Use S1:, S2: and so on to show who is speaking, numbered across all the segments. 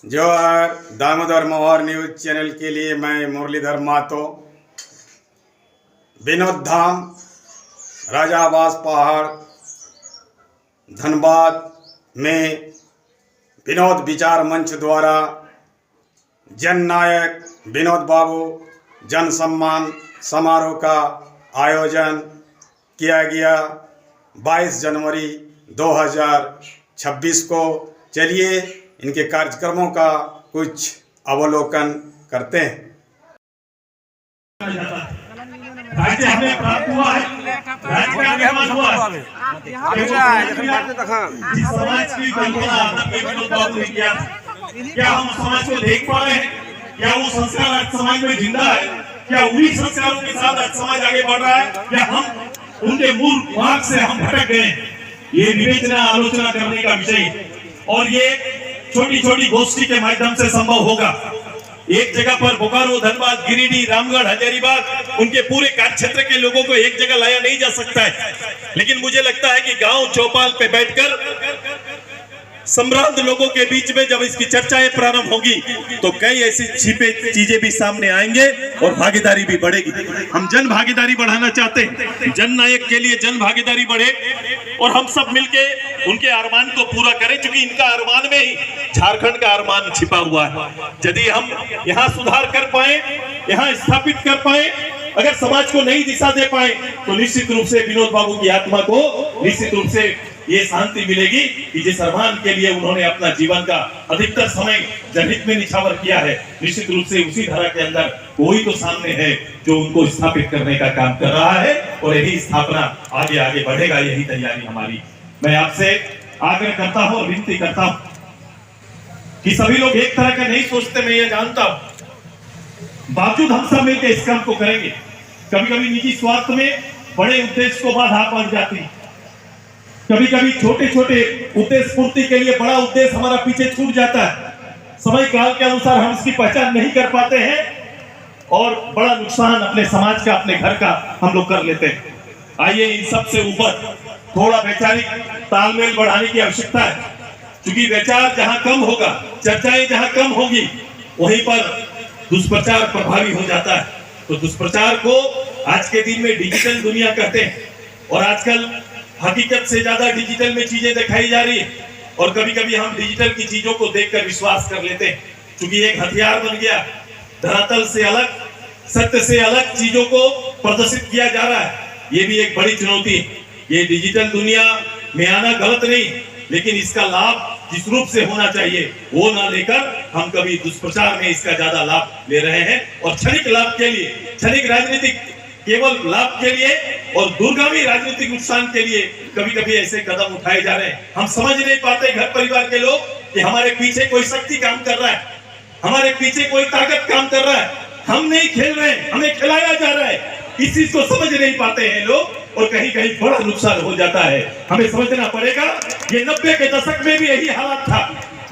S1: जोहार दामोदर मोहर news channel के लिए मैं मुरलीधर मातो विनोद धाम राजावास पहाड़ धनबाद में विनोद विचार मंच द्वारा जननायक विनोद बाबू जन सम्मान समारोह का आयोजन किया गया 22 जनवरी 2026 को। चलिए इनके कार्यक्रमों का कुछ अवलोकन करते हैं।
S2: राज्य हमें प्राप्त हुआ है, राज्य का निर्माण हुआ है। जिस समाज की कल्पना विनोद बाबू ने किया, क्या हम समाज को देख पा रहे हैं? क्या वो संस्कार आज समाज में जिंदा है? क्या उन्हीं संस्कारों के साथ आज समाज आगे बढ़ रहा है या हम उनके मूल मार्ग से हम भटक गए? ये विवेचना आलोचना करने का विषय और ये छोटी छोटी गोष्ठी के माध्यम से संभव होगा। एक जगह पर बोकारो, धनबाद, गिरिडीह, रामगढ़, हजारीबाग उनके पूरे कार्य क्षेत्र के लोगों को एक जगह लाया नहीं जा सकता है, लेकिन मुझे लगता है कि गांव चौपाल पे बैठकर संभ्रांत लोगों के बीच में जब इसकी चर्चाएं प्रारंभ होगी तो कई ऐसी छिपे चीजें भी सामने आएंगे और भागीदारी भी बढ़ेगी। हम जन भागीदारी बढ़ाना चाहते हैं, जन नायक के लिए जन भागीदारी बढ़े और हम सब मिलके उनके अरमान को पूरा करें, क्योंकि इनका अरमान में ही झारखंड का अरमान छिपा हुआ है। यदि हम यहाँ सुधार कर पाए, यहाँ स्थापित कर पाए, अगर समाज को नई दिशा दे पाए तो निश्चित रूप से विनोद बाबू की आत्मा को निश्चित रूप से ये शांति मिलेगी कि जिस अरमान के लिए उन्होंने अपना जीवन का अधिकतर समय जनहित में निछावर किया है, निश्चित रूप से उसी धारा के अंदर कोई तो सामने है जो उनको स्थापित करने का काम कर रहा है और यही स्थापना आगे आगे बढ़ेगा। यही तैयारी हमारी। मैं आपसे आग्रह करता हूं और विनती करता हूं कि सभी लोग एक तरह का नहीं सोचते, मैं ये जानता हूं, बावजूद हम सब मिलकर इस काम को करेंगे। कभी कभी निजी स्वार्थ में बड़े उद्देश्य को बाधा पड़ जाती, कभी कभी छोटे छोटे उद्देश्य पूर्ति के लिए बड़ा उद्देश्य हमारा पीछे छूट जाता है। समय काल के अनुसार हम इसकी पहचान नहीं कर पाते हैं और बड़ा नुकसान अपने समाज का, अपने घर का हम लोग कर लेते हैं। आइए इन सब से ऊपर थोड़ा वैचारिक तालमेल बढ़ाने की आवश्यकता है, क्योंकि विचार जहां कम होगा, चर्चाएं जहां कम होगी, वहीं पर दुष्प्रचार प्रभावी हो जाता है। तो दुष्प्रचार को आज के दिन में डिजिटल दुनिया कहते हैं और आजकल हकीकत से ज्यादा डिजिटल में चीजें दिखाई जा रही है और कभी कभी हम डिजिटल की चीजों को देखकर विश्वास कर लेते हैं, क्योंकि एक हथियार बन गया। धरातल से अलग, सत्य से अलग चीजों को प्रदर्शित किया जा रहा है। ये भी एक बड़ी चुनौती है। ये डिजिटल दुनिया में आना गलत नहीं, लेकिन इसका लाभ जिस रूप से होना चाहिए वो ना लेकर हम कभी दुष्प्रचार में इसका ज्यादा लाभ ले रहे हैं और क्षणिक लाभ के लिए, क्षणिक राजनीतिक केवल लाभ के लिए और दूरगामी राजनीतिक नुकसान के लिए कभी कभी ऐसे कदम उठाए जा रहे हैं। हम समझ नहीं पाते घर परिवार के लोग कि हमारे पीछे कोई शक्ति काम कर रहा है, हमारे पीछे कोई ताकत काम कर रहा है। हम नहीं खेल रहे हैं, हमें खिलाया जा रहा है। इस चीज को समझ नहीं पाते हैं लोग और कहीं कहीं बड़ा नुकसान हो जाता है। हमें समझना पड़ेगा। ये 90 के दशक में भी यही हालत था।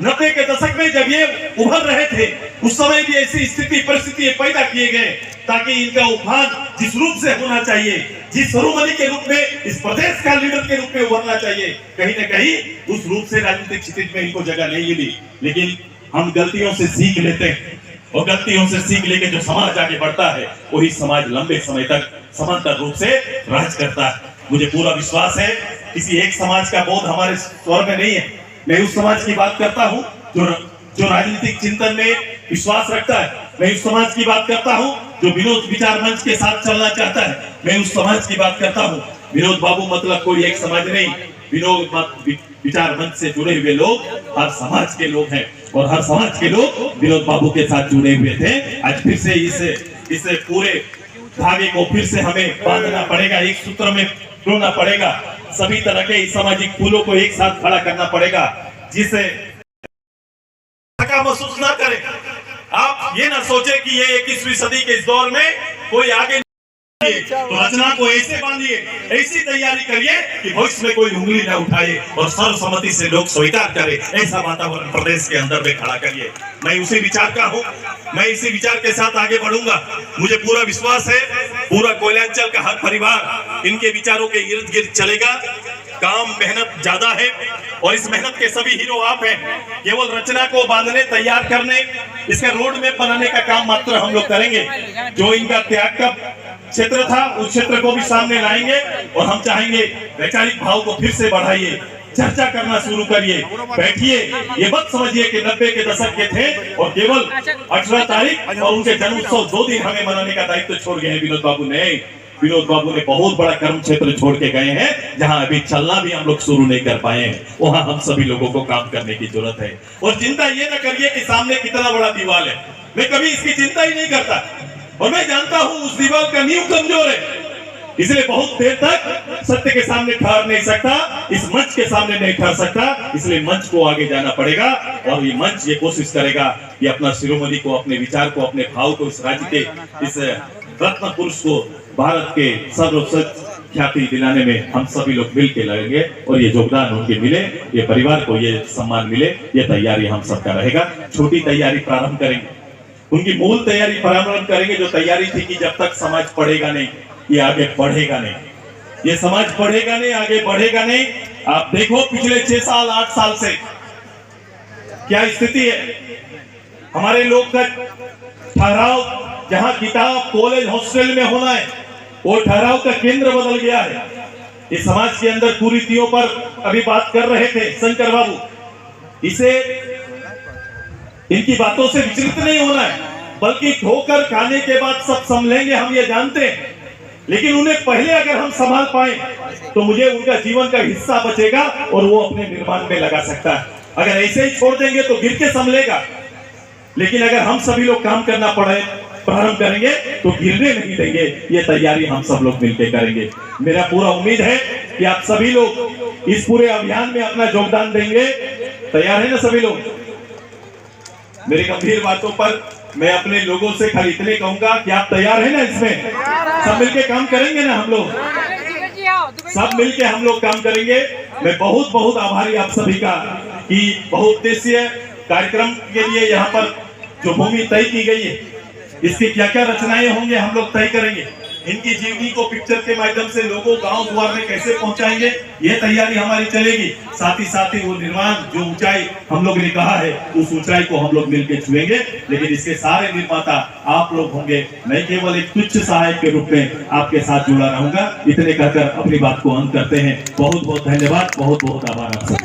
S2: 90 के दशक में जब ये उभर रहे थे, उस समय भी ऐसी स्थिति परिस्थिति पैदा किए गए ताकि इनका उफान जिस रूप से होना चाहिए, जिस शिरोमणि के रूप में, इस प्रदेश का लीडर के रूप में उभरना चाहिए, कहीं न कहीं उस रूप से राजनीतिक क्षितिज में इनको जगह नहीं मिली। लेकिन हम गलतियों से सीख लेते हैं और गलतियों से सीख लेके जो समाज आगे बढ़ता है वही समाज लंबे समय तक समांतर रूप से राज करता है। मुझे पूरा विश्वास है किसी एक समाज का बोध हमारे स्वर में नहीं है। मैं उस समाज की बात करता हूँ जो राजनीतिक चिंतन में विश्वास रखता है। मैं उस समाज की बात करता हूँ जो विनोद विचार मंच के साथ चलना चाहता है। मैं उस समाज की बात करता हूँ। विनोद बाबू मतलब कोई एक समाज नहीं, विनोद विचार मंच से जुड़े हुए लोग हर समाज के लोग हैं और हर समाज के लोग विनोद बाबू के साथ जुड़े हुए थे। आज फिर से इसे पूरे धागे को फिर से हमें बांधना पड़ेगा, एक सूत्र में पिरोना पड़ेगा। सभी तरह के सामाजिक फूलों को एक साथ खड़ा करना पड़ेगा, जिसे थका महसूस ना करें। आप ये ना सोचे कि ये 21वीं सदी के इस दौर में कोई आगे तो रचना को ऐसे बांधिए, ऐसी तैयारी करिए कि भविष्य में कोई उंगली ना उठाए और सर्वसम्मति से लोग स्वीकार करें। ऐसा वातावरण प्रदेश के अंदर में खड़ा करिए। मैं उसी विचार का हूँ, मैं इसी विचार के साथ आगे बढ़ूंगा। मुझे पूरा विश्वास है पूरा कोयलांचल का हर परिवार इनके विचारों के इर्द गिर्द चलेगा काम मेहनत ज्यादा है और इस मेहनत के सभी हीरो आप हैं। केवल रचना को बांधने, तैयार करने, इसका रोड मैप बनाने का काम मात्र हम लोग करेंगे। जो इनका त्याग का क्षेत्र था उस क्षेत्र को भी सामने लाएंगे और हम चाहेंगे वैचारिक भाव को फिर से बढ़ाइए, चर्चा करना शुरू करिए, बैठिए। ये मत समझिए कि 90 के दशक के थे और केवल 18 तारीख और उनके जन्म उत्सव 2 दिन हमें मनाने का दायित्व छोड़ गए हैं विनोद बाबू ने। विनोद बाबू ने बहुत बड़ा कर्म क्षेत्र छोड़ के गए हैं, जहां अभी चलना भी हम लोग शुरू नहीं कर पाए हैं। वहां हम सभी लोगों को काम करने की जरूरत है। और चिंता ये न करिए कि सामने कितना बड़ा दीवार है, मैं कभी इसकी चिंता ही नहीं करता। और मैं जानता हूं उस दीवार का नींव कमजोर है, इसलिए बहुत देर तक सत्य के सामने ठहर नहीं सकता, इस मंच के सामने नहीं ठहर सकता। इसलिए मंच को आगे जाना पड़ेगा और ये मंच ये कोशिश करेगा कि अपना शिरोमणि को, अपने विचार को, अपने भाव को, इस राज्य के इस रत्न पुरुष को भारत के सर्वश्रेष्ठ ख्याति दिलाने में हम सभी लोग मिल के लगेंगे और ये योगदान उनके मिले, ये परिवार को ये सम्मान मिले, ये तैयारी हम सबका रहेगा। छोटी तैयारी प्रारंभ करेंगे, उनकी मूल तैयारी प्रारंभ करेंगे। जो तैयारी थी कि जब तक समाज पढ़ेगा नहीं ये आगे बढ़ेगा नहीं, ये समाज पढ़ेगा नहीं, आगे बढ़ेगा नहीं। आप देखो पिछले 6 साल 8 साल से क्या स्थिति है। हमारे लोग का ठहराव, जहां किताब, कॉलेज, हॉस्टल में होना है, वो ठहराव का केंद्र बदल गया है। इस समाज के अंदर कुरीतियों पर अभी बात कर रहे थे शंकर बाबू, इसे इनकी बातों से विचलित नहीं होना है, बल्कि ठोकर खाने के बाद सब संभलेंगे, हम ये जानते हैं। लेकिन उन्हें पहले अगर हम संभाल पाए तो मुझे उनका जीवन का हिस्सा बचेगा और वो अपने निर्माण में लगा सकता है। अगर ऐसे ही छोड़ देंगे तो गिर के संभलेगा, लेकिन अगर हम सभी लोग काम करना प्रारंभ करेंगे तो गिरने नहीं देंगे। ये तैयारी हम सब लोग मिलकर करेंगे। मेरा पूरा उम्मीद है कि आप सभी लोग इस पूरे अभियान में अपना योगदान देंगे। तैयार है ना सभी लोग? मेरी गंभीर बातों पर मैं अपने लोगों से खाली इतने कहूंगा कि आप तैयार हैं ना? इसमें सब मिलके काम करेंगे ना? हम लोग सब मिलके हम लोग काम करेंगे। मैं बहुत बहुत आभारी आप सभी का कि बहुउद्देशीय कार्यक्रम के लिए यहाँ पर जो भूमि तय की गई है, इसकी क्या क्या रचनाएं होंगे हम लोग तय करेंगे। इनकी जीवनी को पिक्चर के माध्यम से लोगों गांव द्वार में कैसे पहुंचाएंगे, ये तैयारी हमारी चलेगी। साथ ही वो निर्माण, जो ऊंचाई हम लोग ने कहा है, उस ऊंचाई को हम लोग मिलकर छुएंगे। लेकिन इसके सारे निर्माता आप लोग होंगे, मैं केवल एक तुच्छ सहायक के रूप में आपके साथ जुड़ा रहूंगा। इतने कहकर अपनी बात को अंत करते हैं। बहुत बहुत धन्यवाद, बहुत बहुत आभार आप सबका।